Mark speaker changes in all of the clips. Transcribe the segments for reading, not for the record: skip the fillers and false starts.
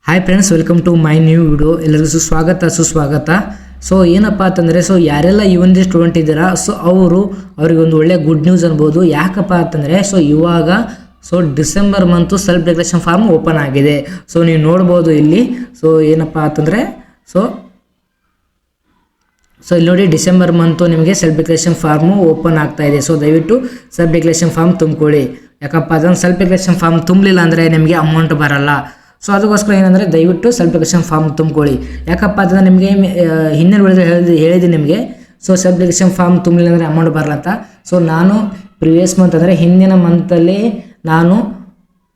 Speaker 1: Hi friends, welcome to my new video. ಎಲ್ಲರಿಗೂ ಸುಸ್ವಾಗತ. So ಏನಪ್ಪ ಅಂತಂದರೆ, ಸೊ ಯಾರೆಲ್ಲ ಯುವನ್ ಸ್ಟೂಡೆಂಟ್ ಇದ್ದೀರಾ, ಸೊ ಅವ್ರಿಗೆ ಒಂದು ಒಳ್ಳೆ ಗುಡ್ ನ್ಯೂಸ್ ಅನ್ಬೋದು. ಯಾಕಪ್ಪ ಅಂತಂದರೆ, ಸೊ ಇವಾಗ December month self declaration form open ಆಗಿದೆ. ಸೊ ನೀವು ನೋಡ್ಬೋದು ಇಲ್ಲಿ. ಸೊ ಏನಪ್ಪ ಅಂತಂದರೆ, ಸೊ ಇಲ್ಲಿ ನೋಡಿ, ಡಿಸೆಂಬರ್ ಮಂತು ನಿಮಗೆ ಸೆಲ್ಫ್ ಡಿಕ್ಲರೇಷನ್ ಫಾರ್ಮು ಓಪನ್ ಆಗ್ತಾ ಇದೆ. ಸೊ ದಯವಿಟ್ಟು ಸೆಲ್ಫ್ ಡಿಕ್ಲರೇಷನ್ ಫಾರ್ಮ್ ತುಂಬಿಕೊಳ್ಳಿ. ಯಾಕಪ್ಪ ಅದನ್ನು ಸೆಲ್ಫ್ ಡಿಕ್ಲರೇಷನ್ ಫಾರ್ಮ್ ತುಂಬಲಿಲ್ಲ ಅಂದರೆ ನಿಮಗೆ ಅಮೌಂಟ್ ಬರಲ್ಲ. ಸೊ ಅದಕ್ಕೋಸ್ಕರ ಏನಂದರೆ, ದಯವಿಟ್ಟು ಸೆಲ್ಫ್ ಡಿಕ್ಲರೇಷನ್ ಫಾರ್ಮ್ ತುಂಬಿಕೊಳ್ಳಿ. ಯಾಕಪ್ಪ ಅಂತಂದರೆ ನಿಮಗೆ ಹಿಂದಿನ ಹೇಳಿದೆ ನಿಮಗೆ, ಸೊ ಸೆಲ್ಫ್ ಡಿಕ್ಲರೇಷನ್ ಫಾರ್ಮ್ ತುಂಬಲಿಲ್ಲ ಅಂದರೆ ಅಮೌಂಟ್ ಬರಲ್ಲ ಅಂತ. ಸೊ ನಾನು ಪ್ರಿವಿಯಸ್ ಮಂತ್ ಅಂದರೆ ಹಿಂದಿನ ಮಂತಲ್ಲಿ ನಾನು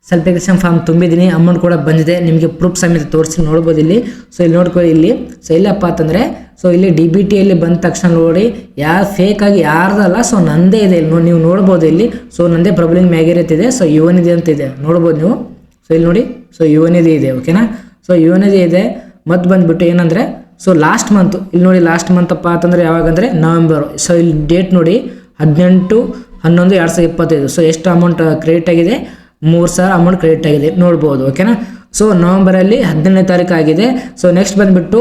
Speaker 1: ಸೆಲ್ಫ್ ಡಿಕ್ಲರೇಷನ್ ಫಾರ್ಮ್ ತುಂಬಿದ್ದೀನಿ, ಅಮೌಂಟ್ ಕೂಡ ಬಂದಿದೆ. ನಿಮಗೆ ಪ್ರೂಫ್ ಸಮೇತ ತೋರಿಸಿ ನೋಡ್ಬೋದು ಇಲ್ಲಿ. ಸೊ ಇಲ್ಲಿ ನೋಡ್ಕೊಳ್ಳಿ ಇಲ್ಲಿ. ಸೊ ಇಲ್ಲಪ್ಪ ಅಂತಂದರೆ, ಸೊ ಇಲ್ಲಿ DBTಯಲ್ಲಿ ಬಂದ ತಕ್ಷಣ ನೋಡಿ, ಫೇಕಾಗಿ ಯಾರ್ದಲ್ಲ, ಸೊ ನಂದೇ ಇದೆ ಇಲ್ಲಿ ನೀವು ನೋಡ್ಬೋದು ಇಲ್ಲಿ. ಸೊ ನಂದೇ ಪ್ರಬಲಿಂಗ್ ಮ್ಯಾಗಿರತ್ತಿದೆ. ಸೊ ಯುವನಿದೆ ಅಂತಿದೆ, ನೋಡ್ಬೋದು ನೀವು. ಸೊ ಇಲ್ಲಿ ನೋಡಿ, ಸೊ ಯುವನಿದೆ ಇದೆ, ಓಕೆನಾ. ಸೊ ಯುವನಿದೆ ಇದೆ. ಮತ್ತು ಬಂದುಬಿಟ್ಟು ಏನಂದರೆ, ಸೊ ಲಾಸ್ಟ್ ಮಂತು ಇಲ್ಲಿ ನೋಡಿ, ಲಾಸ್ಟ್ ಮಂತಪ್ಪ ಅಂತಂದರೆ ಯಾವಾಗಂದರೆ ನವೆಂಬರು. ಸೊ ಇಲ್ಲಿ ಡೇಟ್ ನೋಡಿ, 18/11/2025. ಸೊ ಎಷ್ಟು ಅಮೌಂಟ್ ಕ್ರೆಡಿಟ್ ಆಗಿದೆ? 3,000 ಅಮೌಂಟ್ ಕ್ರೆಡಿಟ್ ಆಗಿದೆ, ನೋಡ್ಬೋದು, ಓಕೆನಾ. ಸೊ ನವಂಬರಲ್ಲಿ 17ನೇ ತಾರೀಕು ಆಗಿದೆ. ಸೊ ನೆಕ್ಸ್ಟ್ ಬಂದುಬಿಟ್ಟು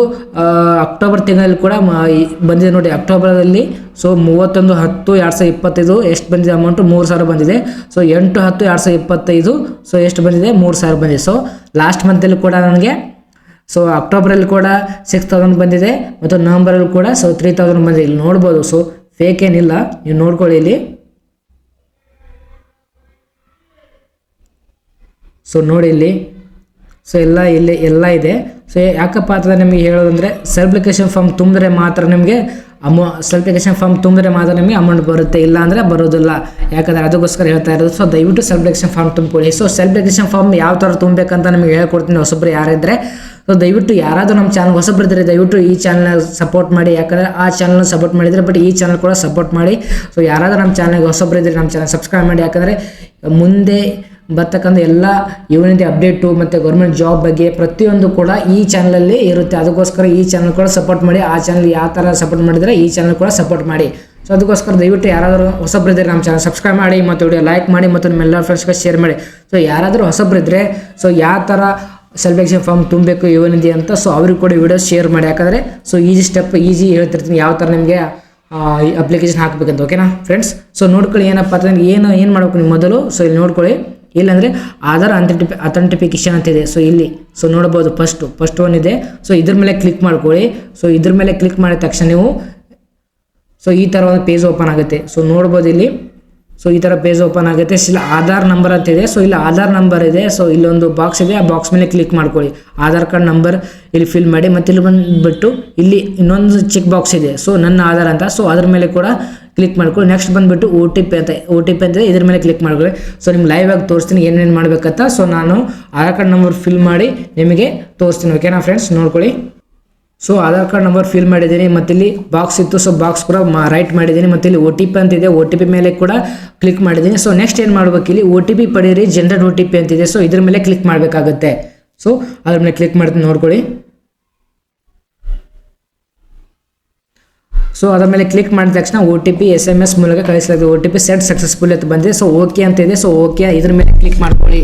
Speaker 1: ಅಕ್ಟೋಬರ್ ತಿಂಗಳಲ್ಲಿ ಕೂಡ ಬಂದಿದೆ ನೋಡಿ. ಅಕ್ಟೋಬರಲ್ಲಿ ಸೊ 31/10/2025 ಎಷ್ಟು ಬಂದಿದೆ ಅಮೌಂಟು? 3,000 ಬಂದಿದೆ. ಸೊ 8/10/2025 ಸೊ ಎಷ್ಟು ಬಂದಿದೆ? 3,000 ಬಂದಿದೆ. ಸೊ ಲಾಸ್ಟ್ ಮಂತಲ್ಲಿ ಕೂಡ ನನಗೆ, ಸೊ ಅಕ್ಟೋಬರಲ್ಲಿ ಕೂಡ 6,000 ಬಂದಿದೆ, ಮತ್ತು ನವಂಬರಲ್ಲಿ ಕೂಡ ಸೊ 3,000 ಬಂದಿದೆ. ಇಲ್ಲಿ ನೋಡ್ಬೋದು. ಸೊ ಫೇಕ್ ಏನಿಲ್ಲ, ನೀವು ನೋಡ್ಕೊಳ್ಳಿ ಇಲ್ಲಿ. ಸೊ ನೋಡಿ ಇಲ್ಲಿ. ಸೊ ಎಲ್ಲ ಇದೆ. ಸೊ ಯಾಕಪ್ಪ ಅಂತಂದರೆ ನಿಮಗೆ ಹೇಳೋದಂದರೆ, ಸೆಲ್ಫ್ ಡಿಕ್ಲರೇಷನ್ ಫಾರ್ಮ್ ತುಂಬಿದ್ರೆ ಮಾತ್ರ ನಿಮಗೆ ಸೆಲ್ಫ್ ಡಿಕ್ಲರೇಷನ್ ಫಾರ್ಮ್ ತುಂಬಿದ್ರೆ ಮಾತ್ರ ನಿಮಗೆ ಅಮೌಂಟ್ ಬರುತ್ತೆ, ಇಲ್ಲ ಅಂದರೆ ಬರೋದಿಲ್ಲ. ಯಾಕಂದರೆ ಅದಕ್ಕೋಸ್ಕರ ಹೇಳ್ತಾ ಇರೋದು. ಸೊ ದಯವಿಟ್ಟು ಸೆಲ್ಫ್ ಡಿಕ್ಲರೇಷನ್ ಫಾರ್ಮ್ ತುಂಬಿಕೊಳ್ಳಿ. ಸೊ ಸೆಲ್ಫ್ ಡಿಕ್ಲರೇಷನ್ ಫಾರ್ಮ್ ಯಾವ ಥರ ತುಂಬಬೇಕಂತ ನಿಮಗೆ ಹೇಳ್ಕೊಡ್ತೀನಿ, ಹೊಸಬ್ರು ಯಾರಿದ್ದರೆ. ಸೊ ದಯವಿಟ್ಟು ಯಾರಾದರೂ ನಮ್ಮ ಚಾನಲ್ ಹೊಸಬ್ರಿದ್ದರೆ ದಯವಿಟ್ಟು ಈ ಚಾನಲ್ನ ಸಪೋರ್ಟ್ ಮಾಡಿ. ಯಾಕಂದರೆ ಆ ಚಾನಲ್ನ ಸಪೋರ್ಟ್ ಮಾಡಿದರೆ, ಬಟ್ ಈ ಚಾನಲ್ ಕೂಡ ಸಪೋರ್ಟ್ ಮಾಡಿ. ಸೊ ಯಾರಾದರೂ ನಮ್ಮ ಚಾನಲ್ಗೆ ಹೊಸಬ್ರಿದ್ದರೆ ನಮ್ಮ ಚಾನಲ್ ಸಬ್ಸ್ಕ್ರೈಬ್ ಮಾಡಿ. ಯಾಕಂದರೆ ಮುಂದೆ ಬರ್ತಕ್ಕಂಥ ಎಲ್ಲ ಯುವನಿಧಿ ಅಪ್ಡೇಟು ಮತ್ತು ಗೌರ್ಮೆಂಟ್ ಜಾಬ್ ಬಗ್ಗೆ ಪ್ರತಿಯೊಂದು ಕೂಡ ಈ ಚಾನಲಲ್ಲಿ ಇರುತ್ತೆ. ಅದಕ್ಕೋಸ್ಕರ ಈ ಚಾನಲ್ ಕೂಡ ಸಪೋರ್ಟ್ ಮಾಡಿ. ಆ ಚಾನಲ್ ಯಾವ ಥರ ಸಪೋರ್ಟ್ ಮಾಡಿದರೆ ಈ ಚಾನಲ್ ಕೂಡ ಸಪೋರ್ಟ್ ಮಾಡಿ. ಸೊ ಅದಕ್ಕೋಸ್ಕರ ದಯವಿಟ್ಟು ಯಾರಾದರೂ ಹೊಸಬ್ರಿದ್ದರೆ ನಮ್ಮ ಚಾನಲ್ ಸಬ್ಸ್ಕ್ರೈಬ್ ಮಾಡಿ, ಮತ್ತು ವಿಡಿಯೋ ಲೈಕ್ ಮಾಡಿ, ಮತ್ತು ನಿಮ್ಮೆಲ್ಲ ಫ್ರೆಂಡ್ಸ್ಗೆ ಶೇರ್ ಮಾಡಿ. ಸೊ ಯಾರಾದರೂ ಹೊಸಬ್ರಿದ್ದರೆ, ಸೊ ಯಾವ ಥರ ಸೆಲ್ಫ್ ಡಿಕ್ಲರೇಷನ್ ಫಾರ್ಮ್ ತುಂಬಬೇಕು ಯುವನಿಧಿ ಅಂತ, ಸೊ ಅವ್ರಿಗೆ ಕೂಡ ವಿಡಿಯೋ ಶೇರ್ ಮಾಡಿ. ಯಾಕಂದರೆ ಸೊ ಈಸಿ ಹೇಳ್ತಿರ್ತೀನಿ ಯಾವ ಥರ ನಿಮಗೆ ಅಪ್ಲಿಕೇಶನ್ ಹಾಕಬೇಕಂತ, ಓಕೆನಾ ಫ್ರೆಂಡ್ಸ್. ಸೊ ನೋಡ್ಕೊಳ್ಳಿ. ಏನಪ್ಪ ಅಂತಂದ್ರೆ ಏನು ಮಾಡಬೇಕು ನೀವು ಮೊದಲು. ಸೊ ಇಲ್ಲಿ ನೋಡ್ಕೊಳ್ಳಿ. ಇಲ್ಲಾಂದರೆ ಆಧಾರ್ ಅಥೆಂಟಿಫಿಕೇಶನ್ ಅಂತಿದೆ. ಸೊ ಇಲ್ಲಿ ಸೊ ನೋಡ್ಬೋದು, ಫಸ್ಟ್ ಒನ್ ಇದೆ. ಸೊ ಇದ್ರ ಮೇಲೆ ಕ್ಲಿಕ್ ಮಾಡ್ಕೊಳ್ಳಿ. ಸೊ ಇದ್ರ ಮೇಲೆ ಕ್ಲಿಕ್ ಮಾಡಿದ ತಕ್ಷಣ ನೀವು ಸೊ ಈ ಥರ ಒಂದು ಪೇಜ್ ಓಪನ್ ಆಗುತ್ತೆ. ಸೊ ನೋಡ್ಬೋದು ಇಲ್ಲಿ. ಸೊ ಈ ಥರ ಪೇಜ್ ಓಪನ್ ಆಗುತ್ತೆ. ಇಲ್ಲಿ ಆಧಾರ್ ನಂಬರ್ ಅಂತಿದೆ. ಸೊ ಇಲ್ಲಿ ಆಧಾರ್ ನಂಬರ್ ಇದೆ. ಸೊ ಇಲ್ಲೊಂದು ಬಾಕ್ಸ್ ಇದೆ, ಆ ಬಾಕ್ಸ್ ಮೇಲೆ ಕ್ಲಿಕ್ ಮಾಡ್ಕೊಳ್ಳಿ. ಆಧಾರ್ ಕಾರ್ಡ್ ನಂಬರ್ ಇಲ್ಲಿ ಫಿಲ್ ಮಾಡಿ. ಮತ್ತು ಇಲ್ಲಿ ಬಂದುಬಿಟ್ಟು ಇಲ್ಲಿ ಇನ್ನೊಂದು ಚೆಕ್ ಬಾಕ್ಸ್ ಇದೆ, ಸೊ ನನ್ನ ಆಧಾರ್ ಅಂತ. ಸೊ ಅದ್ರ ಮೇಲೆ ಕೂಡ ಕ್ಲಿಕ್ ಮಾಡ್ಕೊಳ್ಳಿ. ನೆಕ್ಸ್ಟ್ ಬಂದುಬಿಟ್ಟು OTP ಅಂತಿದೆ, ಇದ್ರ ಮೇಲೆ ಕ್ಲಿಕ್ ಮಾಡ್ಕೊಳ್ಳಿ. ಸೊ ನಿಮ್ಗೆ ಲೈವ್ ಆಗಿ ತೋರಿಸ್ತೀನಿ ಏನೇನು ಮಾಡಬೇಕಂತ. ಸೊ ನಾನು ಆಧಾರ್ ಕಾರ್ಡ್ ನಂಬರ್ ಫಿಲ್ ಮಾಡಿ ನಿಮಗೆ ತೋರಿಸ್ತೀನಿ, ಓಕೆನಾ ಫ್ರೆಂಡ್ಸ್. ನೋಡ್ಕೊಳ್ಳಿ. So Aadhaar card number fill ಮಾಡಿದ್ದೀನಿ, ಮತ್ತು ಇಲ್ಲಿ ಬಾಕ್ಸ್ ಇತ್ತು. ಸೊ ಬಾಕ್ಸ್ ಕೂಡ ರೈಟ್ ಮಾಡಿದ್ದೀನಿ, ಮತ್ತು ಇಲ್ಲಿ OTP ಅಂತಿದೆ, OTP ಮೇಲೆ ಕೂಡ ಕ್ಲಿಕ್ ಮಾಡಿದ್ದೀನಿ. ಸೊ ನೆಕ್ಸ್ಟ್ ಏನು ಮಾಡ್ಬೇಕು, ಇಲ್ಲಿ OTP ಪಡೀರಿ, ಜನರೇಟ್ OTP ಅಂತಿದೆ. ಸೊ ಇದ್ರ ಮೇಲೆ ಕ್ಲಿಕ್ ಮಾಡಬೇಕಾಗುತ್ತೆ. ಸೊ ಅದ್ರ ಮೇಲೆ ಕ್ಲಿಕ್ ಮಾಡ್ತೀನಿ, ನೋಡ್ಕೊಳ್ಳಿ. ಸೊ ಅದ್ರ ಮೇಲೆ ಕ್ಲಿಕ್ ಮಾಡಿದ ತಕ್ಷಣ OTP SMS ಮೂಲಕ ಕಳಿಸಲಾಗಿದೆ. OTP ಸೆಟ್ ಸಕ್ಸಸ್ಫುಲ್ ಅಂತ ಬಂದಿದೆ. ಸೊ ಓಕೆ ಅಂತ ಇದೆ. ಸೊ ಓಕೆ ಇದ್ರ ಮೇಲೆ ಕ್ಲಿಕ್ ಮಾಡ್ಕೊಳ್ಳಿ.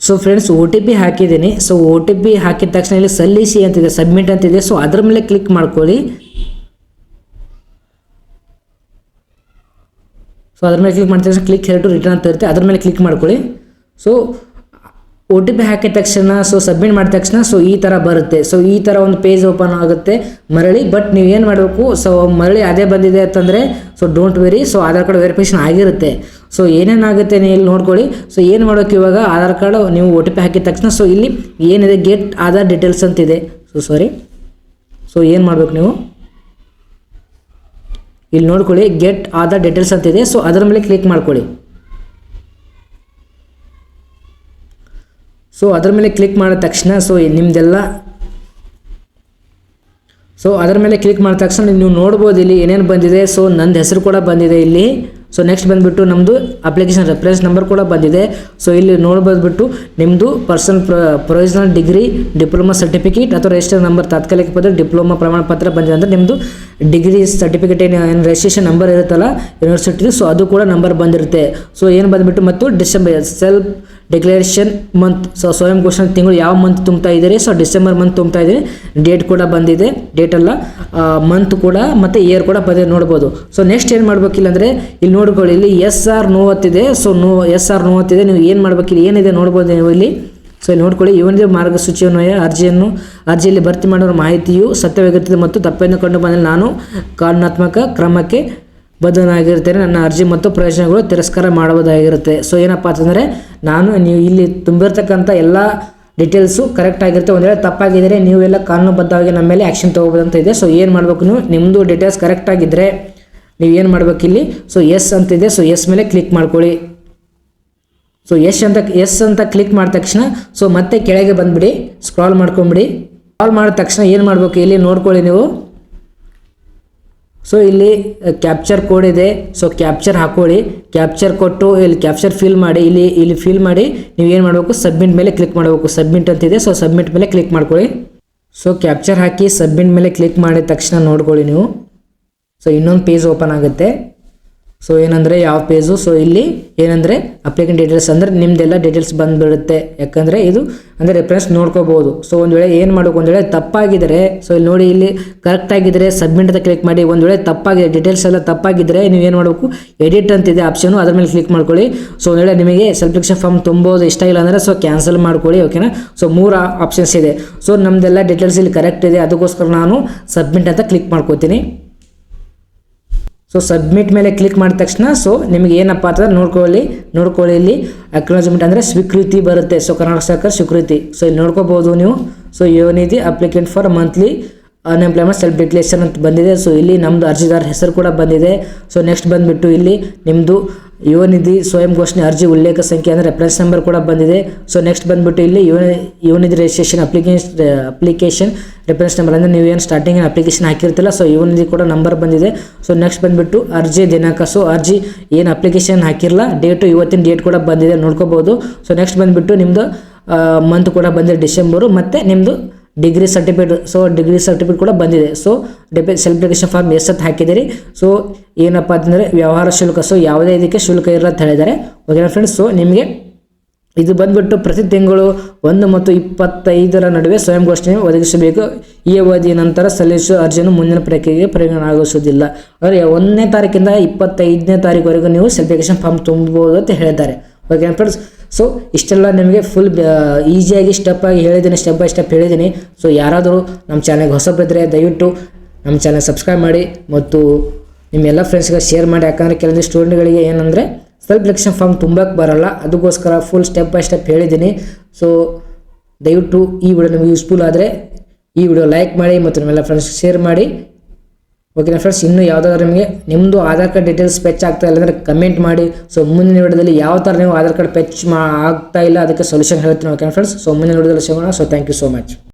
Speaker 1: ಸೊ ಫ್ರೆಂಡ್ಸ್, OTP ಹಾಕಿದ್ದೀನಿ. ಸೊ OTP ಹಾಕಿದ ತಕ್ಷಣ ಇಲ್ಲಿ ಸಲ್ಲಿಸಿ ಅಂತಿದೆ, ಸಬ್ಮಿಟ್ ಅಂತಿದೆ. ಸೊ ಅದ್ರ ಮೇಲೆ ಕ್ಲಿಕ್ ಮಾಡ್ಕೊಳ್ಳಿ. ಸೊ ಅದ್ರ ಮೇಲೆ ಕ್ಲಿಕ್ ಮಾಡಿದ ತಕ್ಷಣ ಕ್ಲಿಕ್ ಹೇರ್ ಟು ರಿಟರ್ನ್ ಅಂತ ಇರುತ್ತೆ, ಅದ್ರ ಮೇಲೆ ಕ್ಲಿಕ್ ಮಾಡ್ಕೊಳ್ಳಿ. ಸೊ OTP ಹಾಕಿದ ತಕ್ಷಣ, ಸೊ ಸಬ್ಮಿಟ್ ಮಾಡಿದ ತಕ್ಷಣ ಸೊ ಈ ಥರ ಬರುತ್ತೆ. ಸೊ ಈ ಥರ ಒಂದು ಪೇಜ್ ಓಪನ್ ಆಗುತ್ತೆ ಮರಳಿ. ಬಟ್ ನೀವು ಏನು ಮಾಡಬೇಕು, ಸೊ ಮರಳಿ ಅದೇ ಬಂದಿದೆ ಅಂತಂದರೆ so don't very. So Aadhaar card verification ಆಗಿರುತ್ತೆ. ಸೊ ಏನೇನಾಗುತ್ತೆ ನೀವು ಇಲ್ಲಿ ನೋಡ್ಕೊಳ್ಳಿ. ಸೊ ಏನು ಮಾಡೋಕೆ, ಇವಾಗ ಆಧಾರ್ ಕಾರ್ಡ್ ನೀವು OTP ಹಾಕಿದ ತಕ್ಷಣ ಸೊ ಇಲ್ಲಿ ಏನಿದೆ, ಗೆಟ್ ಆಧಾರ್ ಡೀಟೇಲ್ಸ್ ಅಂತಿದೆ. ಸೊ ಏನು ಮಾಡಬೇಕು ನೀವು ಇಲ್ಲಿ ನೋಡ್ಕೊಳ್ಳಿ, ಗೆಟ್ ಆಧಾರ್ ಡೀಟೇಲ್ಸ್ ಅಂತಿದೆ. ಸೊ ಅದರ ಮೇಲೆ ಕ್ಲಿಕ್ ಮಾಡ್ಕೊಳ್ಳಿ. ಸೊ ಅದರ ಮೇಲೆ ಕ್ಲಿಕ್ ಮಾಡಿದ ತಕ್ಷಣ ಸೊ ನಿಮ್ಮದೆಲ್ಲ, ಸೊ ಅದರ ಮೇಲೆ ಕ್ಲಿಕ್ ಮಾಡಿದ ತಕ್ಷಣ ನೀವು ನೋಡ್ಬೋದು ಇಲ್ಲಿ ಏನೇನು ಬಂದಿದೆ. ಸೊ ನಂದು ಹೆಸರು ಕೂಡ ಬಂದಿದೆ ಇಲ್ಲಿ. ಸೊ ನೆಕ್ಸ್ಟ್ ಬಂದುಬಿಟ್ಟು ನಮ್ಮದು ಅಪ್ಲಿಕೇಶನ್ ರೆಫರೆನ್ಸ್ ನಂಬರ್ ಕೂಡ ಬಂದಿದೆ. ಸೊ ಇಲ್ಲಿ ನೋಡ್ಬೋದ್ಬಿಟ್ಟು ನಿಮ್ಮದು ಪ್ರೊವಿಷನಲ್ ಡಿಗ್ರಿ, ಡಿಪ್ಲೊಮಾ ಸರ್ಟಿಫಿಕೇಟ್ ಅಥವಾ ರಿಜಿಸ್ಟರ್ ನಂಬರ್, ತಾತ್ಕಾಲಿಕ ಪದವಿ, ಡಿಪ್ಲೊಮಾ ಪ್ರಮಾಣ ಪತ್ರ ಬಂದಿದೆ ಅಂದರೆ ನಿಮ್ಮದು ಡಿಗ್ರಿ ಸರ್ಟಿಫಿಕೇಟ್ ಏನು ರಿಜಿಸ್ಟ್ರೇಷನ್ ನಂಬರ್ ಇರುತ್ತಲ್ಲ ಯೂನಿವರ್ಸಿಟಿ, ಸೊ ಅದು ಕೂಡ ನಂಬರ್ ಬಂದಿರುತ್ತೆ. ಸೊ ಏನು ಬಂದುಬಿಟ್ಟು ಮತ್ತು December self declaration month, so ಸ್ವಯಂ ಘೋಷಣೆ ತಿಂಗಳು ಯಾವ ಮಂತ್ ತುಂಬ್ತಾ ಇದ್ದೀರಿ, ಸೊ ಡಿಸೆಂಬರ್ ಮಂತ್ ತುಂಬ್ತಾ ಇದ್ದೀರಿ, ಡೇಟ್ ಕೂಡ ಬಂದಿದೆ, ಡೇಟ್ ಅಲ್ಲ ಮಂತ್ ಕೂಡ ಮತ್ತು ಇಯರ್ ಕೂಡ ಬಂದಿದೆ ನೋಡ್ಬೋದು. ಸೊ ನೆಕ್ಸ್ಟ್ ಏನು ಮಾಡಬೇಕಿಲ್ಲ ಅಂದರೆ ಇಲ್ಲಿ ನೋಡ್ಕೊಳ್ಳಿ, ಇಲ್ಲಿ SR 90 ಸೊ SR 90 ನೀವು ಏನು ಮಾಡಬೇಕಿಲ್ಲ, ಏನಿದೆ ನೋಡ್ಬೋದು ನೀವು ಇಲ್ಲಿ. ಸೊ ಇಲ್ಲಿ ನೋಡ್ಕೊಳ್ಳಿ, ಇವನೇ ಮಾರ್ಗಸೂಚಿಯನ್ವಯ ಅರ್ಜಿಯಲ್ಲಿ ಭರ್ತಿ ಮಾಡುವ ಮಾಹಿತಿಯು ಸತ್ಯವಾಗಿರುತ್ತದೆ ಮತ್ತು ತಪ್ಪೆಂದು ಕಂಡು ಬಂದಲ್ಲಿ ನಾನು ಕಾನೂನಾತ್ಮಕ ಕ್ರಮಕ್ಕೆ ಬದ್ಧನಾಗಿರ್ತೇನೆ, ನನ್ನ ಅರ್ಜಿ ಮತ್ತು ಪ್ರಯೋಜನಗಳು ತಿರಸ್ಕಾರ ಮಾಡುವುದಾಗಿರುತ್ತೆ. ಸೊ ಏನಪ್ಪ ಅಂತಂದರೆ ನೀವು ಇಲ್ಲಿ ತುಂಬಿರ್ತಕ್ಕಂಥ ಎಲ್ಲ ಡೀಟೇಲ್ಸು ಕರೆಕ್ಟ್ ಆಗಿರುತ್ತೆ. ಒಂದು ವೇಳೆ ತಪ್ಪಾಗಿದ್ದರೆ ನೀವೆಲ್ಲ ಕಾನೂನುಬದ್ಧವಾಗಿ ನಮ್ಮ ಮೇಲೆ ಆ್ಯಕ್ಷನ್ ತೊಗೋಬೋದಂತ ಇದೆ. ಸೊ ಏನು ಮಾಡಬೇಕು, ನೀವು ನಿಮ್ಮದು ಡೀಟೇಲ್ಸ್ ಕರೆಕ್ಟ್ ಆಗಿದ್ದರೆ ನೀವು ಏನು ಮಾಡಬೇಕು ಇಲ್ಲಿ, ಸೊ ಎಸ್ ಅಂತಿದೆ, ಸೊ ಎಸ್ ಮೇಲೆ ಕ್ಲಿಕ್ ಮಾಡ್ಕೊಳ್ಳಿ. ಸೊ ಎಸ್ ಅಂತ ಕ್ಲಿಕ್ ಮಾಡಿದ ತಕ್ಷಣ ಸೊ ಮತ್ತೆ ಕೆಳಗೆ ಬಂದುಬಿಡಿ, ಸ್ಕ್ರಾಲ್ ಮಾಡ್ಕೊಂಬಿಡಿ. ಸ್ಕ್ರಾಲ್ ಮಾಡಿದ ತಕ್ಷಣ ಏನು ಮಾಡಬೇಕು ಇಲ್ಲಿ ನೋಡ್ಕೊಳ್ಳಿ ನೀವು. ಸೊ ಇಲ್ಲಿ ಕ್ಯಾಪ್ಚರ್ ಕೋಡ್ ಇದೆ, ಸೊ ಕ್ಯಾಪ್ಚರ್ ಹಾಕೊಳ್ಳಿ, ಕ್ಯಾಪ್ಚರ್ ಕೊಟ್ಟು ಇಲ್ಲಿ ಕ್ಯಾಪ್ಚರ್ ಫಿಲ್ ಮಾಡಿ, ಇಲ್ಲಿ ಫಿಲ್ ಮಾಡಿ ನೀವು ಏನು ಮಾಡಬೇಕು, ಸಬ್ಮಿಟ್ ಮೇಲೆ ಕ್ಲಿಕ್ ಮಾಡಬೇಕು. ಸಬ್ಮಿಟ್ ಅಂತಿದೆ, ಸೊ ಸಬ್ಮಿಟ್ ಮೇಲೆ ಕ್ಲಿಕ್ ಮಾಡ್ಕೊಳ್ಳಿ. ಸೊ ಕ್ಯಾಪ್ಚರ್ ಹಾಕಿ ಸಬ್ಮಿಟ್ ಮೇಲೆ ಕ್ಲಿಕ್ ಮಾಡಿದ ತಕ್ಷಣ ನೋಡ್ಕೊಳ್ಳಿ ನೀವು, ಸೊ ಇನ್ನೊಂದು ಪೇಜ್ ಓಪನ್ ಆಗುತ್ತೆ. ಸೊ ಏನಂದರೆ ಯಾವ ಪೇಜು, ಸೊ ಇಲ್ಲಿ ಏನಂದರೆ ಅಪ್ಲಿಕೆಂಟ್ ಡೀಟೇಲ್ಸ್ ಅಂದರೆ ನಿಮ್ಮದೆಲ್ಲ ಡೀಟೇಲ್ಸ್ ಬಂದುಬಿಡುತ್ತೆ. ಯಾಕಂದರೆ ಇದು ಅಂದರೆ ರೆಫರೆನ್ಸ್ ನೋಡ್ಕೋಬೋದು. ಸೊ ಒಂದು ವೇಳೆ ಏನು ಮಾಡಬೇಕು, ಒಂದು ವೇಳೆ ತಪ್ಪಾಗಿದ್ದರೆ, ಸೊ ಇಲ್ಲಿ ನೋಡಿ ಇಲ್ಲಿ ಕರೆಕ್ಟ್ ಆಗಿದ್ದರೆ ಸಬ್ಮಿಟ್ ಅಂತ ಕ್ಲಿಕ್ ಮಾಡಿ. ಒಂದು ವೇಳೆ ತಪ್ಪಾಗಿದೆ, ಡೀಟೇಲ್ಸ್ ಎಲ್ಲ ತಪ್ಪಾಗಿದ್ದರೆ ನೀವು ಏನು ಮಾಡಬೇಕು, ಎಡಿಟ್ ಅಂತಿದೆ ಆಪ್ಷನು, ಅದ್ರ ಮೇಲೆ ಕ್ಲಿಕ್ ಮಾಡ್ಕೊಳ್ಳಿ. ಸೊ ಒಂದು ವೇಳೆ ನಿಮಗೆ ಸೆಲ್ಫ್ ಫಾರ್ಮ್ ತುಂಬೋದು ಇಷ್ಟ ಇಲ್ಲ ಅಂದರೆ ಸೊ ಕ್ಯಾನ್ಸಲ್ ಮಾಡ್ಕೊಳ್ಳಿ, ಓಕೆನಾ. ಸೊ 3 ಆಪ್ಷನ್ಸ್ ಇದೆ. ಸೊ ನಮ್ಮದೆಲ್ಲ ಡೀಟೇಲ್ಸ್ ಇಲ್ಲಿ ಕರೆಕ್ಟ್ ಇದೆ, ಅದಕ್ಕೋಸ್ಕರ ನಾನು ಸಬ್ಮಿಟ್ ಅಂತ ಕ್ಲಿಕ್ ಮಾಡ್ಕೋತೀನಿ. ಸೊ ಸಬ್ಮಿಟ್ ಮೇಲೆ ಕ್ಲಿಕ್ ಮಾಡಿದ ತಕ್ಷಣ ಸೊ ನಿಮಗೆ ಏನಪ್ಪ ಅಂತಂದ್ರೆ ನೋಡ್ಕೊಳ್ಳಿ ಇಲ್ಲಿ ಅಕ್ನಾಲಜ್ಮೆಂಟ್ ಅಂದರೆ ಸ್ವೀಕೃತಿ ಬರುತ್ತೆ. ಸೊ ಕರ್ನಾಟಕ ಸರ್ಕಾರ ಸ್ವೀಕೃತಿ. ಸೊ ಇಲ್ಲಿ ನೋಡ್ಕೋಬೋದು ನೀವು. So Yuvanidhi applicant for monthly unemployment self declaration ಅಂತ ಬಂದಿದೆ. ಸೊ ಇಲ್ಲಿ ನಮ್ಮದು ಅರ್ಜಿದಾರ ಹೆಸರು ಕೂಡ ಬಂದಿದೆ. ಸೊ ನೆಕ್ಸ್ಟ್ ಬಂದುಬಿಟ್ಟು ಇಲ್ಲಿ ನಿಮ್ಮದು ಯುವನಿಧಿ ಸ್ವಯಂ ಘೋಷಣೆ ಅರ್ಜಿ ಉಲ್ಲೇಖ ಸಂಖ್ಯೆ ಅಂದರೆ ರೆಫರೆನ್ಸ್ ನಂಬರ್ ಕೂಡ ಬಂದಿದೆ. ಸೊ ನೆಕ್ಸ್ಟ್ ಬಂದುಬಿಟ್ಟು ಇಲ್ಲಿ Yuvanidhi registration application reference number ಅಂದರೆ ನೀವು ಏನು ಸ್ಟಾರ್ಟಿಂಗ್ ಅಪ್ಲಿಕೇಶನ್ ಹಾಕಿರ್ತಿಲ್ಲ, ಸೊ ಯುವನಿಧಿ ಕೂಡ ನಂಬರ್ ಬಂದಿದೆ. ಸೊ ನೆಕ್ಸ್ಟ್ ಬಂದುಬಿಟ್ಟು ಅರ್ಜಿ ದಿನಾಂಕ, ಸೊ ಅರ್ಜಿ ಏನು ಅಪ್ಲಿಕೇಶನ್ ಹಾಕಿರಲ್ಲ ಡೇಟು ಇವತ್ತಿನ ಡೇಟ್ ಕೂಡ ಬಂದಿದೆ ನೋಡ್ಕೋಬೋದು. ಸೊ ನೆಕ್ಸ್ಟ್ ಬಂದುಬಿಟ್ಟು ನಿಮ್ಮದು ಮಂತ್ ಕೂಡ ಬಂದಿದೆ ಡಿಸೆಂಬರು, ಮತ್ತು ನಿಮ್ಮದು degree certificate, so degree certificate ಕೂಡ ಬಂದಿದೆ. ಸೊ ಸೆಲ್ಫ್ ಡಿಕ್ಲರೇಷನ್ ಫಾರ್ಮ್ ಎಷ್ಟೊತ್ತು ಹಾಕಿದ್ದೀರಿ. ಸೊ ಏನಪ್ಪ ಅಂತಂದರೆ ವ್ಯವಹಾರ ಶುಲ್ಕ, ಸೊ ಯಾವುದೇ ಇದಕ್ಕೆ ಶುಲ್ಕ ಇರಲ್ಲ ಅಂತ ಹೇಳಿದ್ದಾರೆ, ಓಕೆನಾ ಫ್ರೆಂಡ್ಸ್. ಸೊ ನಿಮಗೆ ಇದು ಬಂದುಬಿಟ್ಟು ಪ್ರತಿ ತಿಂಗಳು 1 ಮತ್ತು 25 ನಡುವೆ ಸ್ವಯಂ ಘೋಷಣೆ ಒದಗಿಸಬೇಕು. ಈ ಅವಧಿಯ ನಂತರ ಸಲ್ಲಿಸುವ ಅರ್ಜಿಯನ್ನು ಮುಂದಿನ ಪ್ರಕ್ರಿಯೆಗೆ ಪರಿಗಣನೆಯಾಗಿಸುವುದಿಲ್ಲ. ಅಂದರೆ 1ನೇ ತಾರೀಕಿಂದ 25ನೇ ತಾರೀಕುವರೆಗೂ ನೀವು ಸೆಲ್ಫ್ ಡಿಕ್ಲರೇಷನ್ ಫಾರ್ಮ್ ತುಂಬಬಹುದು ಅಂತ ಹೇಳಿದ್ದಾರೆ, ಓಕೆನಾ ಫ್ರೆಂಡ್ಸ್. ಸೊ ಇಷ್ಟೆಲ್ಲ ನಿಮಗೆ ಫುಲ್ ಈಸಿಯಾಗಿ ಸ್ಟೆಪ್ ಬೈ ಸ್ಟೆಪ್ ಹೇಳಿದ್ದೀನಿ. ಸೊ ಯಾರಾದರೂ ನಮ್ಮ ಚಾನಲ್ಗೆ ಹೊಸಬರಿದ್ದರೆ ದಯವಿಟ್ಟು ನಮ್ಮ ಚಾನಲ್ ಸಬ್ಸ್ಕ್ರೈಬ್ ಮಾಡಿ ಮತ್ತು ನಿಮ್ಮೆಲ್ಲ ಫ್ರೆಂಡ್ಸ್ಗೆ ಶೇರ್ ಮಾಡಿ. ಯಾಕಂದರೆ ಕೆಲವೊಂದು ಸ್ಟೂಡೆಂಟ್ಗಳಿಗೆ ಏನಂದರೆ ಸೆಲ್ಫ್ ಡಿಕ್ಲರೇಷನ್ ಫಾರ್ಮ್ ತುಂಬಕ್ಕೆ ಬರೋಲ್ಲ, ಅದಕ್ಕೋಸ್ಕರ ಫುಲ್ ಸ್ಟೆಪ್ ಬೈ ಸ್ಟೆಪ್ ಹೇಳಿದ್ದೀನಿ. ಸೊ ದಯವಿಟ್ಟು ಈ ವಿಡಿಯೋ ನಿಮಗೆ ಯೂಸ್ಫುಲ್ ಆದರೆ ಈ ವಿಡಿಯೋ ಲೈಕ್ ಮಾಡಿ ಮತ್ತು ನಿಮ್ಮೆಲ್ಲ ಫ್ರೆಂಡ್ಸ್ಗೆ ಶೇರ್ ಮಾಡಿ, ಓಕೆನಾ ಫ್ರೆಂಡ್ಸ್. ಇನ್ನೂ ಯಾವುದಾದ್ರೂ ನಿಮಗೆ ನಿಮ್ಮದು ಆಧಾರ್ ಕಾರ್ಡ್ ಡೀಟೇಲ್ಸ್ ಫೆಚ್ ಆಗ್ತಾ ಇಲ್ಲ ಅಂದರೆ ಕಮೆಂಟ್ ಮಾಡಿ. ಸೊ ಮುಂದಿನ ವಿಡಿಯೋದಲ್ಲಿ ಯಾವ ಥರ ನೀವು ಆಧಾರ್ ಕಾರ್ಡ್ ಫೆಚ್ ಆಗ್ತಾ ಇಲ್ಲ ಅದಕ್ಕೆ ಸೊಲ್ಯೂಷನ್ ಹೇಳ್ತೀನಿ, ಓಕೆನಾ ಫ್ರೆಂಡ್ಸ್. ಸೊ ಮುಂದಿನ ವಿಡಿಯೋದಲ್ಲಿ ಸಿಗೋಣ. So thank you so much.